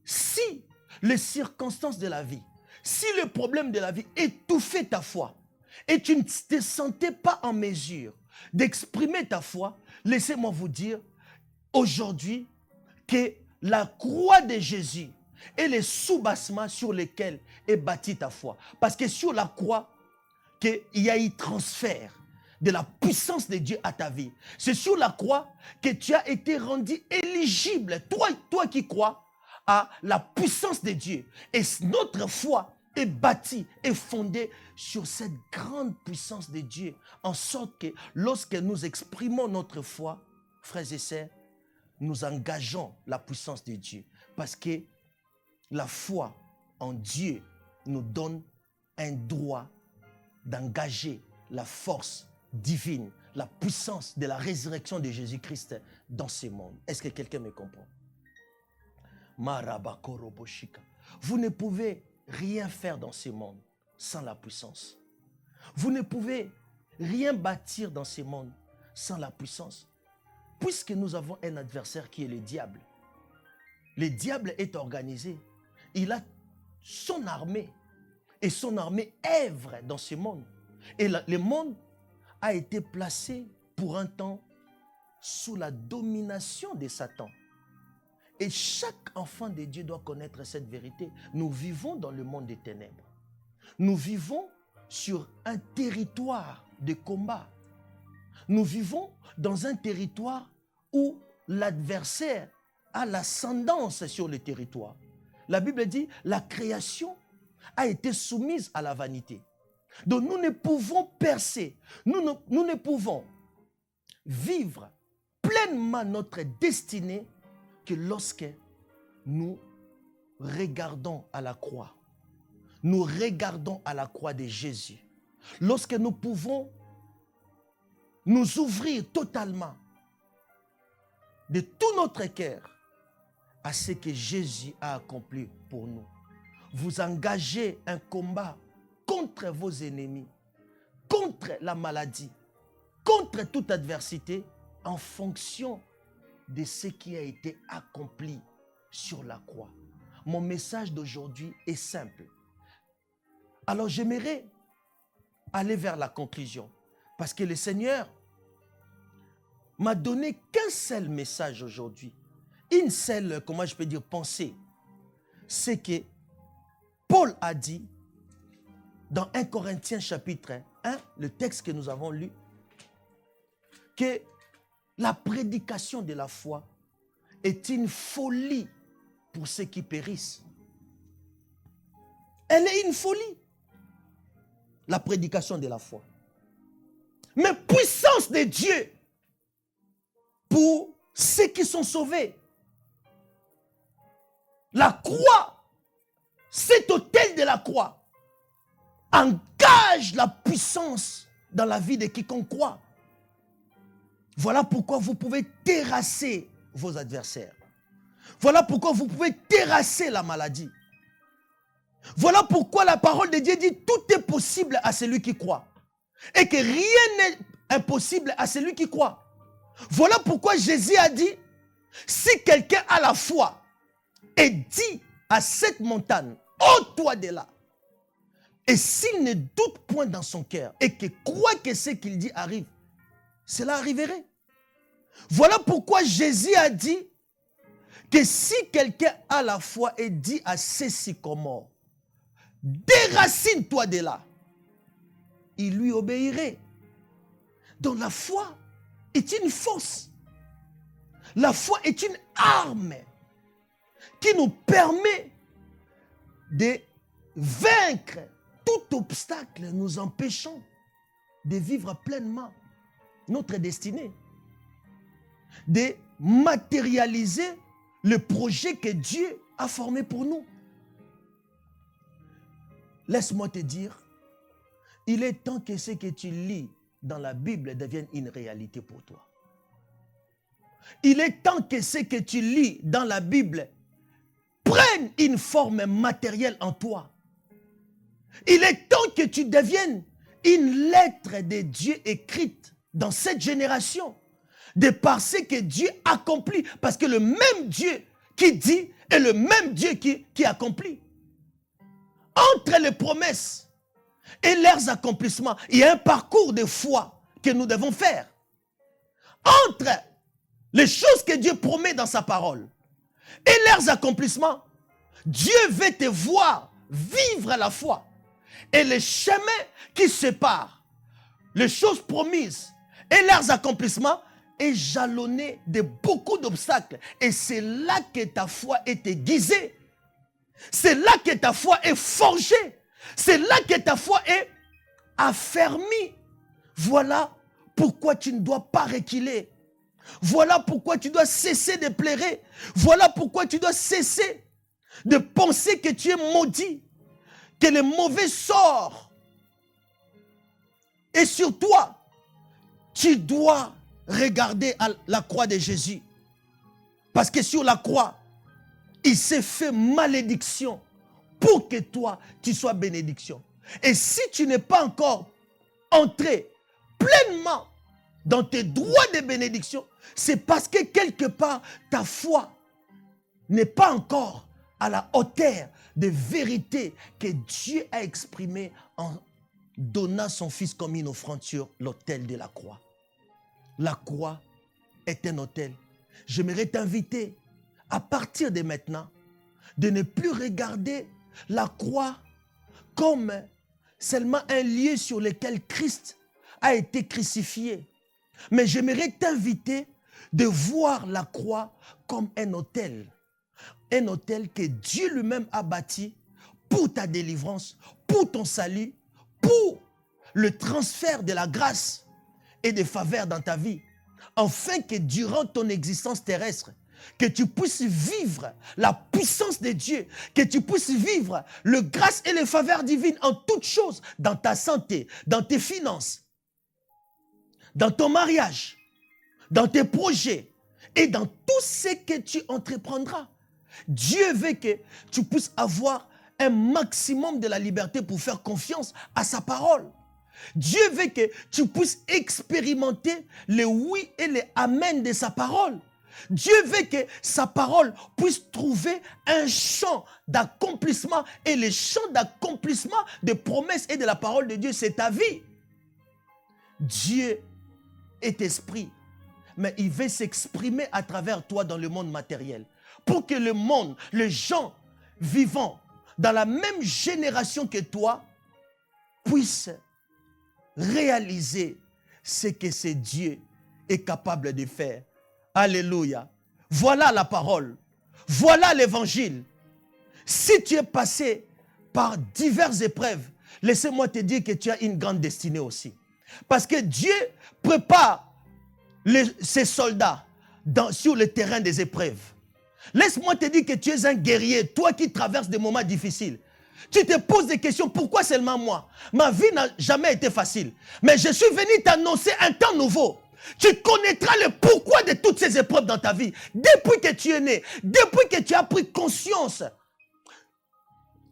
si les circonstances de la vie, si le problème de la vie étouffait ta foi et tu ne te sentais pas en mesure d'exprimer ta foi, laissez-moi vous dire aujourd'hui que la croix de Jésus est le soubassement sur lequel est bâtie ta foi. Parce que sur la croix, qu'il y a eu transfert de la puissance de Dieu à ta vie. C'est sur la croix que tu as été rendu éligible, toi qui crois, à la puissance de Dieu. Et notre foi est bâtie, est fondée sur cette grande puissance de Dieu. En sorte que lorsque nous exprimons notre foi, frères et sœurs, nous engageons la puissance de Dieu. Parce que la foi en Dieu nous donne un droit d'engager la force divine, la puissance de la résurrection de Jésus-Christ dans ce monde. Est-ce que quelqu'un me comprend? Vous ne pouvez rien faire dans ce monde sans la puissance. Vous ne pouvez rien bâtir dans ce monde sans la puissance. Puisque nous avons un adversaire qui est le diable. Le diable est organisé. Il a son armée. Et son armée œuvre dans ce monde. Et le monde a été placé pour un temps sous la domination de Satan. Et chaque enfant de Dieu doit connaître cette vérité. Nous vivons dans le monde des ténèbres. Nous vivons sur un territoire de combat. Nous vivons dans un territoire où l'adversaire a l'ascendance sur le territoire. La Bible dit, la création a été soumise à la vanité. Donc nous ne pouvons percer, nous ne pouvons vivre pleinement notre destinée que lorsque nous regardons à la croix. nous regardons à la croix de Jésus, lorsque nous pouvons nous ouvrir totalement de tout notre cœur à ce que Jésus a accompli pour nous, vous engagez un combat contre vos ennemis, contre la maladie, contre toute adversité, en fonction de ce qui a été accompli sur la croix. Mon message d'aujourd'hui est simple. Alors j'aimerais aller vers la conclusion, parce que le Seigneur m'a donné qu'un seul message aujourd'hui, une seule, comment je peux dire, pensée. C'est que Paul a dit dans 1 Corinthiens chapitre 1, le texte que nous avons lu, que la prédication de la foi est une folie pour ceux qui périssent. Elle est une folie, la prédication de la foi. Mais puissance de Dieu pour ceux qui sont sauvés. La croix, cet autel de la croix, engage la puissance dans la vie de quiconque croit. Voilà pourquoi vous pouvez terrasser vos adversaires. Voilà pourquoi vous pouvez terrasser la maladie. Voilà pourquoi la parole de Dieu dit tout est possible à celui qui croit. Et que rien n'est impossible à celui qui croit. Voilà pourquoi Jésus a dit, si quelqu'un a la foi et dit à cette montagne, ôte-toi de là. Et s'il ne doute point dans son cœur et que croit que ce qu'il dit arrive, cela arriverait. Voilà pourquoi Jésus a dit que si quelqu'un a la foi et dit à ces sycomores, déracine-toi de là, il lui obéirait. Donc la foi est une force. La foi est une arme qui nous permet de vaincre tout obstacle nous empêchant de vivre pleinement notre destinée, de matérialiser le projet que Dieu a formé pour nous. Laisse-moi te dire, il est temps que ce que tu lis dans la Bible devienne une réalité pour toi. Il est temps que ce que tu lis dans la Bible prenne une forme matérielle en toi. Il est temps que tu deviennes une lettre de Dieu écrite dans cette génération, de par ce que Dieu accomplit, parce que le même Dieu qui dit est le même Dieu qui accomplit. Entre les promesses et leurs accomplissements, il y a un parcours de foi que nous devons faire. Entre les choses que Dieu promet dans sa parole et leurs accomplissements, Dieu veut te voir vivre la foi. Et les chemins qui séparent les choses promises et leurs accomplissements est jalonné de beaucoup d'obstacles. Et c'est là que ta foi est aiguisée. C'est là que ta foi est forgée. C'est là que ta foi est affermie. Voilà pourquoi tu ne dois pas reculer. Voilà pourquoi tu dois cesser de pleurer. Voilà pourquoi tu dois cesser de penser que tu es maudit, que le mauvais sort est sur toi. Tu dois regarder à la croix de Jésus. Parce que sur la croix, il s'est fait malédiction pour que toi, tu sois bénédiction. Et si tu n'es pas encore entré pleinement dans tes droits de bénédiction, c'est parce que quelque part, ta foi n'est pas encore à la hauteur des vérités que Dieu a exprimées en donnant son Fils comme une offrande sur l'autel de la croix. La croix est un autel. J'aimerais t'inviter, à partir de maintenant, de ne plus regarder la croix comme seulement un lieu sur lequel Christ a été crucifié. Mais j'aimerais t'inviter de voir la croix comme un autel. Un autel que Dieu lui-même a bâti pour ta délivrance, pour ton salut, pour le transfert de la grâce et des faveurs dans ta vie, afin que durant ton existence terrestre, que tu puisses vivre la puissance de Dieu, que tu puisses vivre le grâce et les faveurs divines en toutes choses, dans ta santé, dans tes finances, dans ton mariage, dans tes projets et dans tout ce que tu entreprendras. Dieu veut que tu puisses avoir un maximum de la liberté pour faire confiance à sa parole. Dieu veut que tu puisses expérimenter les oui et les amen de sa parole. Dieu veut que sa parole puisse trouver un champ d'accomplissement, et le champ d'accomplissement des promesses et de la parole de Dieu, c'est ta vie. Dieu est esprit, mais il veut s'exprimer à travers toi dans le monde matériel, pour que le monde, les gens vivant dans la même génération que toi, puissent réaliser ce que ce Dieu est capable de faire. Alléluia. Voilà la parole. Voilà l'évangile. Si tu es passé par diverses épreuves, laissez-moi te dire que tu as une grande destinée aussi. Parce que Dieu prépare ses soldats sur le terrain des épreuves. Laisse-moi te dire que tu es un guerrier, toi qui traverses des moments difficiles. Tu te poses des questions, pourquoi seulement moi? Ma vie n'a jamais été facile. Mais je suis venu t'annoncer un temps nouveau. Tu connaîtras le pourquoi de toutes ces épreuves dans ta vie. Depuis que tu es né, depuis que tu as pris conscience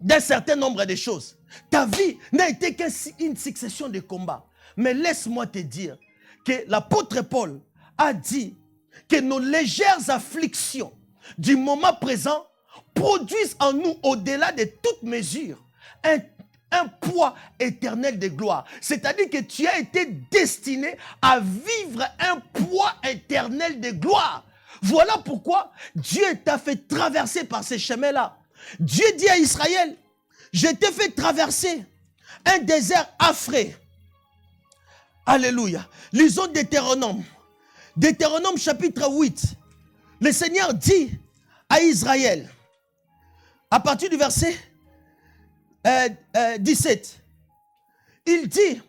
d'un certain nombre de choses. Ta vie n'a été qu'une succession de combats. Mais laisse-moi te dire que l'apôtre Paul a dit que nos légères afflictions du moment présent produisent en nous, au-delà de toute mesure, un poids éternel de gloire. C'est-à-dire que tu as été destiné à vivre un poids éternel de gloire. Voilà pourquoi Dieu t'a fait traverser par ces chemins-là. Dieu dit à Israël, je t'ai fait traverser un désert affreux. Alléluia. Lisons Deutéronome. Deutéronome chapitre 8. Le Seigneur dit à Israël, à partir du verset 17, il dit,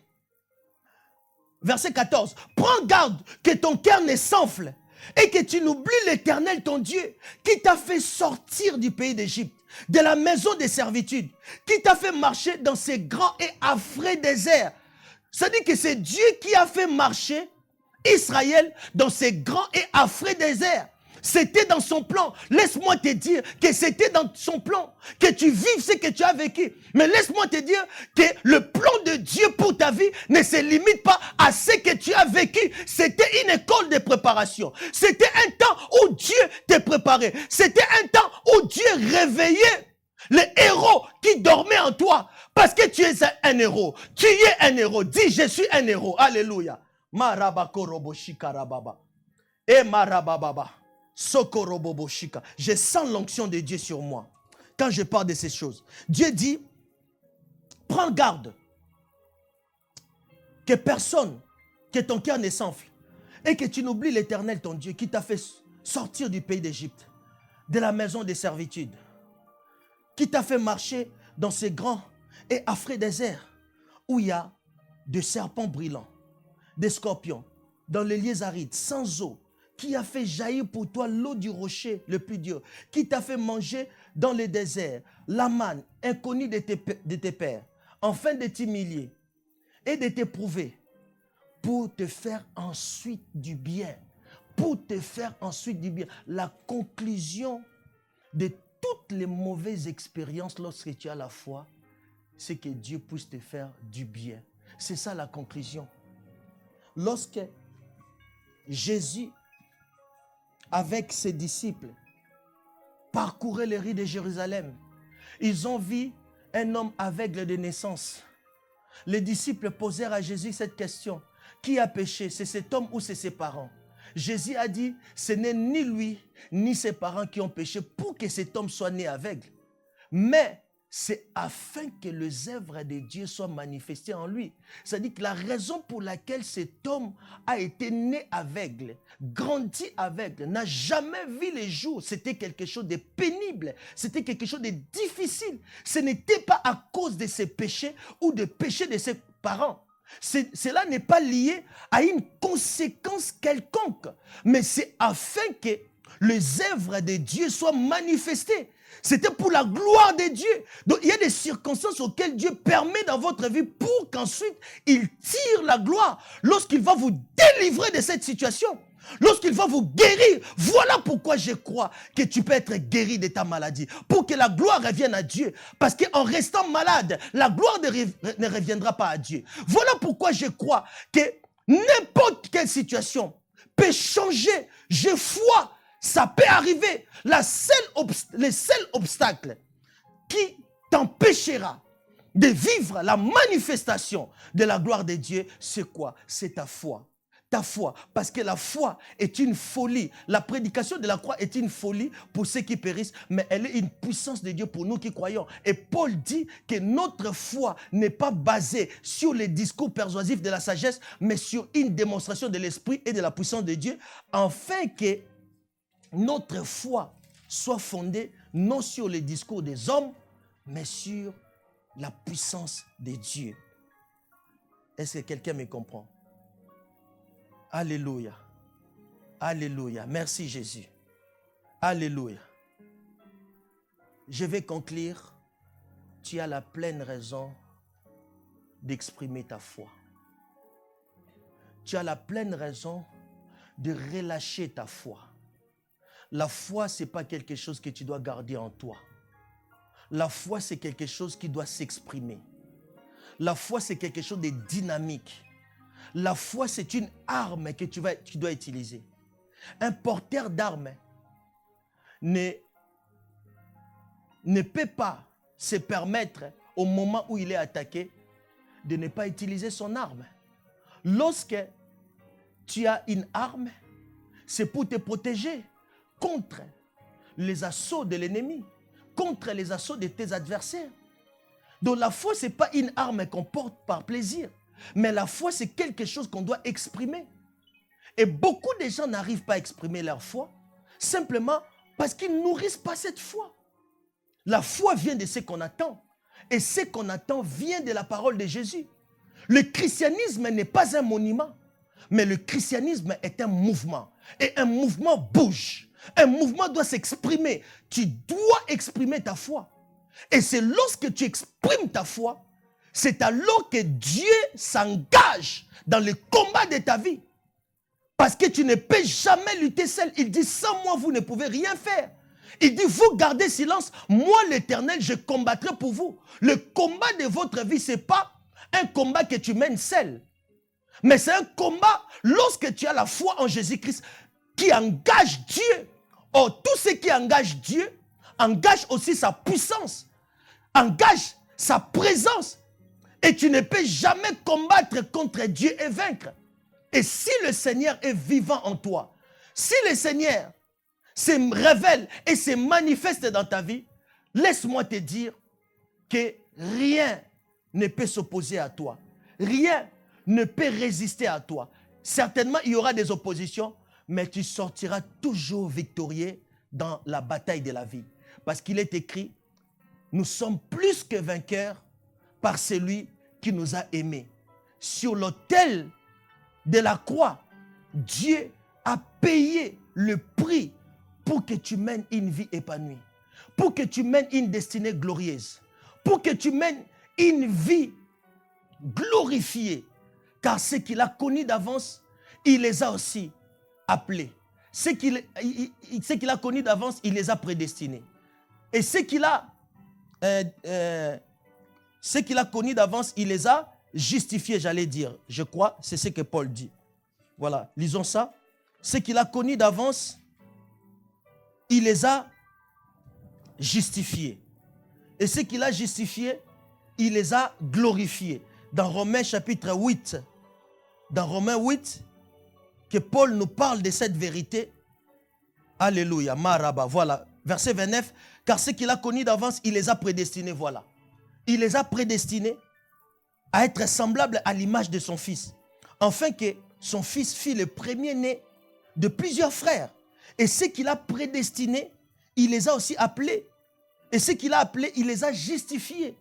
verset 14, prends garde que ton cœur ne s'enfle et que tu n'oublies l'Éternel ton Dieu qui t'a fait sortir du pays d'Égypte, de la maison des servitudes, qui t'a fait marcher dans ces grands et affreux déserts. C'est-à-dire que c'est Dieu qui a fait marcher Israël dans ces grands et affreux déserts. C'était dans son plan. Laisse-moi te dire que c'était dans son plan. Que tu vives ce que tu as vécu. Mais laisse-moi te dire que le plan de Dieu pour ta vie ne se limite pas à ce que tu as vécu. C'était une école de préparation. C'était un temps où Dieu te préparait. C'était un temps où Dieu réveillait les héros qui dormaient en toi. Parce que tu es un héros. Tu es un héros. Dis, je suis un héros. Alléluia. Marabakoroboshika. Et marabababa. Sokoroboboshika. Je sens l'onction de Dieu sur moi quand je parle de ces choses. Dieu dit, prends garde que personne, que ton cœur ne s'enfle et que tu n'oublies l'Éternel ton Dieu qui t'a fait sortir du pays d'Égypte, de la maison des servitudes, qui t'a fait marcher dans ces grands et affreux déserts où il y a des serpents brillants, des scorpions, dans les lieux arides, sans eau, qui a fait jaillir pour toi l'eau du rocher le plus dur, qui t'a fait manger dans les déserts, la manne inconnue de tes pères, afin de t'humilier et de t'éprouver pour te faire ensuite du bien. Pour te faire ensuite du bien. La conclusion de toutes les mauvaises expériences lorsque tu as la foi, c'est que Dieu puisse te faire du bien. C'est ça la conclusion. Lorsque Jésus, avec ses disciples, parcouraient les rues de Jérusalem, ils ont vu un homme aveugle de naissance. Les disciples posèrent à Jésus cette question. Qui a péché? C'est cet homme ou c'est ses parents? Jésus a dit, ce n'est ni lui, ni ses parents qui ont péché pour que cet homme soit né aveugle. Mais c'est afin que les œuvres de Dieu soient manifestées en lui. C'est-à-dire que la raison pour laquelle cet homme a été né aveugle, grandi aveugle, n'a jamais vu les jours, c'était quelque chose de pénible, c'était quelque chose de difficile. Ce n'était pas à cause de ses péchés ou des péchés de ses parents. Cela n'est pas lié à une conséquence quelconque, mais c'est afin que les œuvres de Dieu soient manifestées. C'était pour la gloire de Dieu. Donc il y a des circonstances auxquelles Dieu permet dans votre vie pour qu'ensuite il tire la gloire. Lorsqu'il va vous délivrer de cette situation, lorsqu'il va vous guérir, voilà pourquoi je crois que tu peux être guéri de ta maladie. Pour que la gloire revienne à Dieu. Parce qu'en restant malade, la gloire ne reviendra pas à Dieu. Voilà pourquoi je crois que n'importe quelle situation peut changer. J'ai foi. Ça peut arriver. Le seul obstacle qui t'empêchera de vivre la manifestation de la gloire de Dieu, c'est quoi? C'est ta foi. Ta foi. Parce que la foi est une folie. La prédication de la croix est une folie pour ceux qui périssent, mais elle est une puissance de Dieu pour nous qui croyons. Et Paul dit que notre foi n'est pas basée sur les discours persuasifs de la sagesse, mais sur une démonstration de l'esprit et de la puissance de Dieu, afin que notre foi soit fondée non sur les discours des hommes, mais sur la puissance de Dieu. Est-ce que quelqu'un me comprend? Alléluia. Alléluia. Merci Jésus. Alléluia. Je vais conclure. Tu as la pleine raison d'exprimer ta foi. Tu as la pleine raison de relâcher ta foi. La foi, ce n'est pas quelque chose que tu dois garder en toi. La foi, c'est quelque chose qui doit s'exprimer. La foi, c'est quelque chose de dynamique. La foi, c'est une arme que tu dois utiliser. Un porteur d'armes ne peut pas se permettre, au moment où il est attaqué, de ne pas utiliser son arme. Lorsque tu as une arme, c'est pour te protéger contre les assauts de l'ennemi, contre les assauts de tes adversaires. Donc la foi, ce n'est pas une arme qu'on porte par plaisir, mais la foi, c'est quelque chose qu'on doit exprimer. Et beaucoup de gens n'arrivent pas à exprimer leur foi, simplement parce qu'ils ne nourrissent pas cette foi. La foi vient de ce qu'on attend, et ce qu'on attend vient de la parole de Jésus. Le christianisme n'est pas un monument, mais le christianisme est un mouvement. Et un mouvement bouge. Un mouvement doit s'exprimer. Tu dois exprimer ta foi. Et c'est lorsque tu exprimes ta foi, c'est alors que Dieu s'engage dans le combat de ta vie. Parce que tu ne peux jamais lutter seul. Il dit, sans moi, vous ne pouvez rien faire. Il dit, vous gardez silence. Moi, l'Éternel, je combattrai pour vous. Le combat de votre vie, ce n'est pas un combat que tu mènes seul. Mais c'est un combat lorsque tu as la foi en Jésus-Christ qui engage Dieu. Or, tout ce qui engage Dieu engage aussi sa puissance, engage sa présence. Et tu ne peux jamais combattre contre Dieu et vaincre. Et si le Seigneur est vivant en toi, si le Seigneur se révèle et se manifeste dans ta vie, laisse-moi te dire que rien ne peut s'opposer à toi. Rien ne peut résister à toi. Certainement, il y aura des oppositions, mais tu sortiras toujours victorieux dans la bataille de la vie. Parce qu'il est écrit, nous sommes plus que vainqueurs par celui qui nous a aimés. Sur l'autel de la croix, Dieu a payé le prix pour que tu mènes une vie épanouie, pour que tu mènes une destinée glorieuse, pour que tu mènes une vie glorifiée. Car ce qu'il a connu d'avance, il les a aussi appelés. Ce qu'il a connu d'avance, il les a prédestinés. Et ce qu'il a connu d'avance, il les a justifiés, j'allais dire. Je crois, c'est ce que Paul dit. Voilà, lisons ça. Ce qu'il a connu d'avance, il les a justifiés. Et ce qu'il a justifié, il les a glorifiés. Dans Romains chapitre 8, dans Romains 8, que Paul nous parle de cette vérité. Alléluia, Maraba, voilà. Verset 29, car ce qu'il a connu d'avance, il les a prédestinés, voilà. Il les a prédestinés à être semblables à l'image de son fils, afin que son fils fît le premier-né de plusieurs frères. Et ce qu'il a prédestinés, il les a aussi appelés. Et ce qu'il a appelés, il les a justifiés.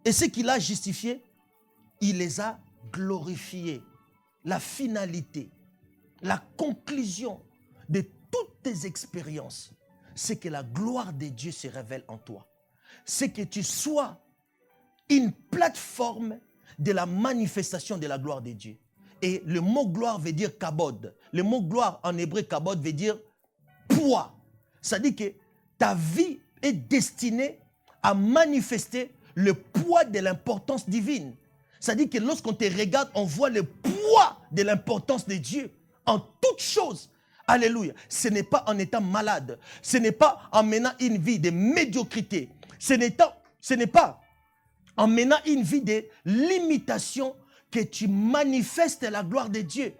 Et ce qu'il a justifiés, il les a glorifiés. La finalité, la conclusion de toute tes expériences, c'est que la gloire de Dieu se révèle en toi. C'est que tu sois une plateforme de la manifestation de la gloire de Dieu. Et le mot gloire veut dire kabod. Le mot gloire en hébreu kabod veut dire poids. Ça dit que ta vie est destinée à manifester le poids de l'importance divine. Ça dit que lorsqu'on te regarde, on voit le poids de l'importance de Dieu en toutes choses. Alléluia. Ce n'est pas en étant malade. Ce n'est pas en menant une vie de médiocrité. Ce n'est pas en menant une vie de limitation que tu manifestes la gloire de Dieu.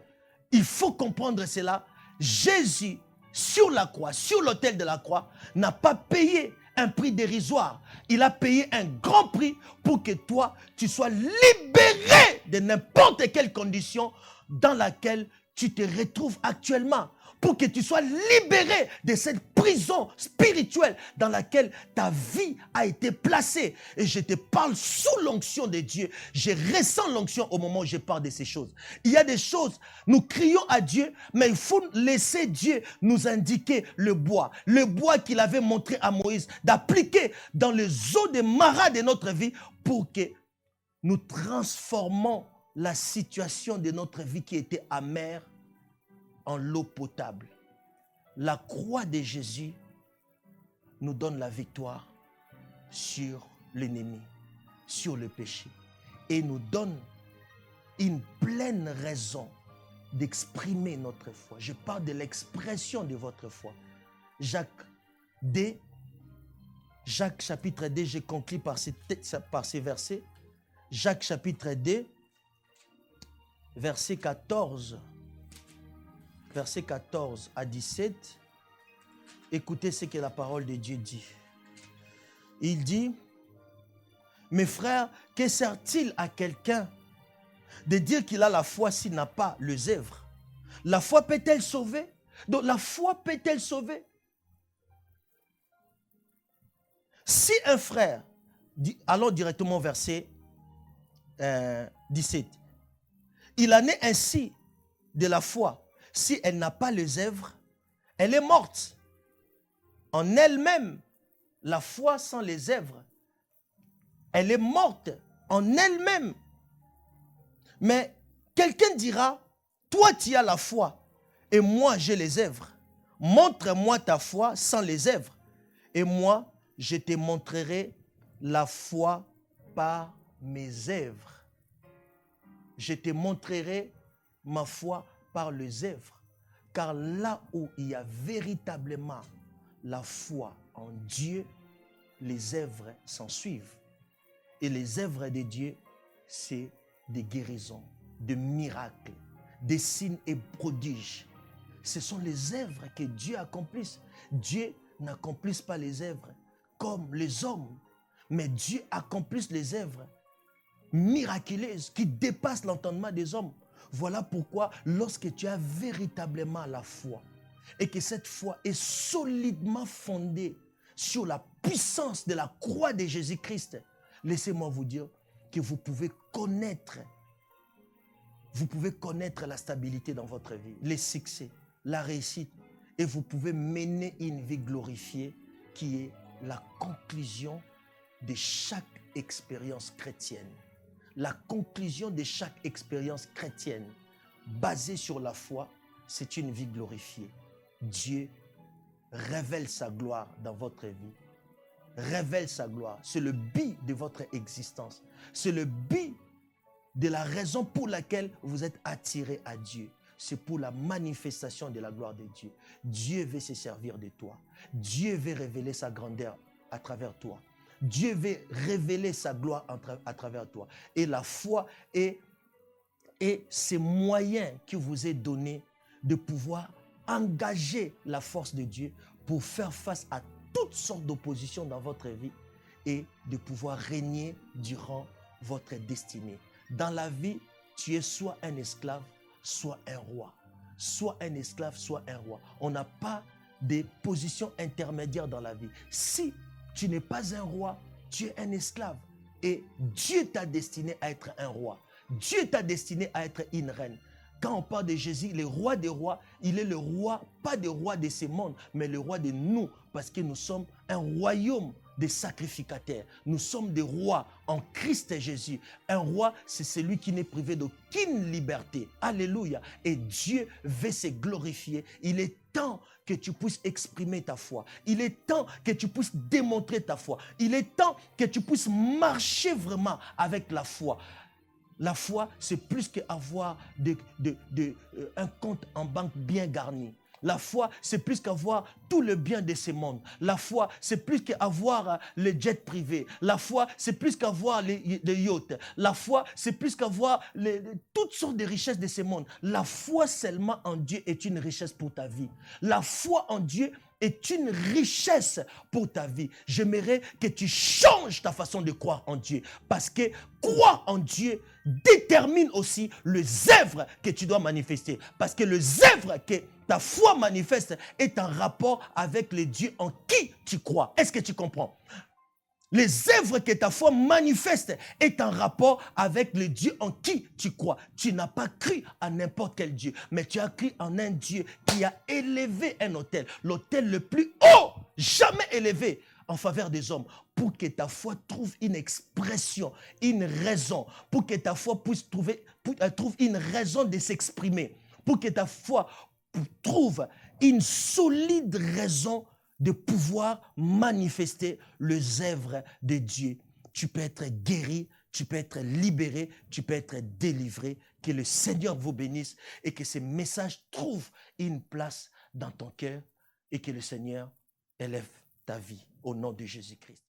Il faut comprendre cela. Jésus, sur la croix, sur l'autel de la croix, n'a pas payé un prix dérisoire. Il a payé un grand prix pour que toi, tu sois libéré de n'importe quelle condition dans laquelle tu te retrouves actuellement. Pour que tu sois libéré de cette prison spirituelle dans laquelle ta vie a été placée. Et je te parle sous l'onction de Dieu. Je ressens l'onction au moment où je parle de ces choses. Il y a des choses, nous crions à Dieu, mais il faut laisser Dieu nous indiquer le bois. Le bois qu'il avait montré à Moïse, d'appliquer dans les eaux de Mara de notre vie pour que nous transformons la situation de notre vie qui était amère en l'eau potable. La croix de Jésus nous donne la victoire sur l'ennemi, sur le péché, et nous donne une pleine raison d'exprimer notre foi. Je parle de l'expression de votre foi. Jacques chapitre 2, je conclue par ces versets. Jacques chapitre 2, verset 14. Versets 14 à 17, écoutez ce que la parole de Dieu dit. Il dit, « Mes frères, que sert-il à quelqu'un de dire qu'il a la foi s'il n'a pas le zèvre? La foi peut-elle sauver? Donc la foi peut-elle sauver? Si un frère, allons directement au verset 17, il en est ainsi de la foi. Si elle n'a pas le zèvre, elle est morte. En elle-même, la foi sans les zèvres, elle est morte en elle-même. Mais quelqu'un dira, toi tu as la foi et moi j'ai les zèvres. Montre-moi ta foi sans les zèvres et moi je te montrerai la foi par mes zèvres. Je te montrerai ma foi par le zèvre, car là où il y a véritablement la foi en Dieu, les œuvres s'en suivent. Et les œuvres de Dieu, c'est des guérisons, des miracles, des signes et prodiges. Ce sont les œuvres que Dieu accomplit. Dieu n'accomplit pas les œuvres comme les hommes, mais Dieu accomplit les œuvres miraculeuses qui dépassent l'entendement des hommes. Voilà pourquoi lorsque tu as véritablement la foi et que cette foi est solidement fondée sur la puissance de la croix de Jésus-Christ, laissez-moi vous dire que vous pouvez connaître la stabilité dans votre vie, les succès, la réussite, et vous pouvez mener une vie glorifiée qui est la conclusion de chaque expérience chrétienne. La conclusion de chaque expérience chrétienne basée sur la foi, c'est une vie glorifiée. Dieu révèle sa gloire dans votre vie. Révèle sa gloire. C'est le but de votre existence. C'est le but de la raison pour laquelle vous êtes attiré à Dieu. C'est pour la manifestation de la gloire de Dieu. Dieu veut se servir de toi. Dieu veut révéler sa grandeur à travers toi. Dieu veut révéler sa gloire à travers toi. Et la foi est ces moyens qui vous est donné de pouvoir engager la force de Dieu pour faire face à toutes sortes d'oppositions dans votre vie et de pouvoir régner durant votre destinée. Dans la vie, tu es soit un esclave, soit un roi. Soit un esclave, soit un roi. On n'a pas de position intermédiaire dans la vie. Si tu n'es pas un roi, tu es un esclave. Et Dieu t'a destiné à être un roi. Dieu t'a destiné à être une reine. Quand on parle de Jésus, le roi des rois, il est le roi, pas le roi de ce monde, mais le roi de nous, parce que nous sommes un royaume des sacrificateurs. Nous sommes des rois en Christ Jésus. Un roi, c'est celui qui n'est privé d'aucune liberté. Alléluia. Et Dieu veut se glorifier. Il est temps que tu puisses exprimer ta foi. Il est temps que tu puisses démontrer ta foi. Il est temps que tu puisses marcher vraiment avec la foi. La foi, c'est plus qu'avoir un compte en banque bien garni. La foi, c'est plus qu'avoir tout le bien de ce monde. La foi, c'est plus qu'avoir les jets privés. La foi, c'est plus qu'avoir les yachts. La foi, c'est plus qu'avoir toutes sortes de richesses de ce monde. La foi seulement en Dieu est une richesse pour ta vie. La foi en Dieu est une richesse pour ta vie. J'aimerais que tu changes ta façon de croire en Dieu. Parce que croire en Dieu détermine aussi les œuvres que tu dois manifester. Parce que les œuvres que ta foi manifeste est en rapport avec le Dieu en qui tu crois. Est-ce que tu comprends? Les œuvres que ta foi manifeste est en rapport avec le Dieu en qui tu crois. Tu n'as pas cru à n'importe quel Dieu, mais tu as cru en un Dieu qui a élevé un autel, l'autel le plus haut jamais élevé en faveur des hommes, pour que ta foi trouve une expression, une raison, pour que ta foi puisse trouve une raison de s'exprimer, pour que ta foi trouve une solide raison de pouvoir manifester les œuvres de Dieu. Tu peux être guéri, tu peux être libéré, tu peux être délivré. Que le Seigneur vous bénisse et que ces messages trouvent une place dans ton cœur et que le Seigneur élève ta vie au nom de Jésus-Christ.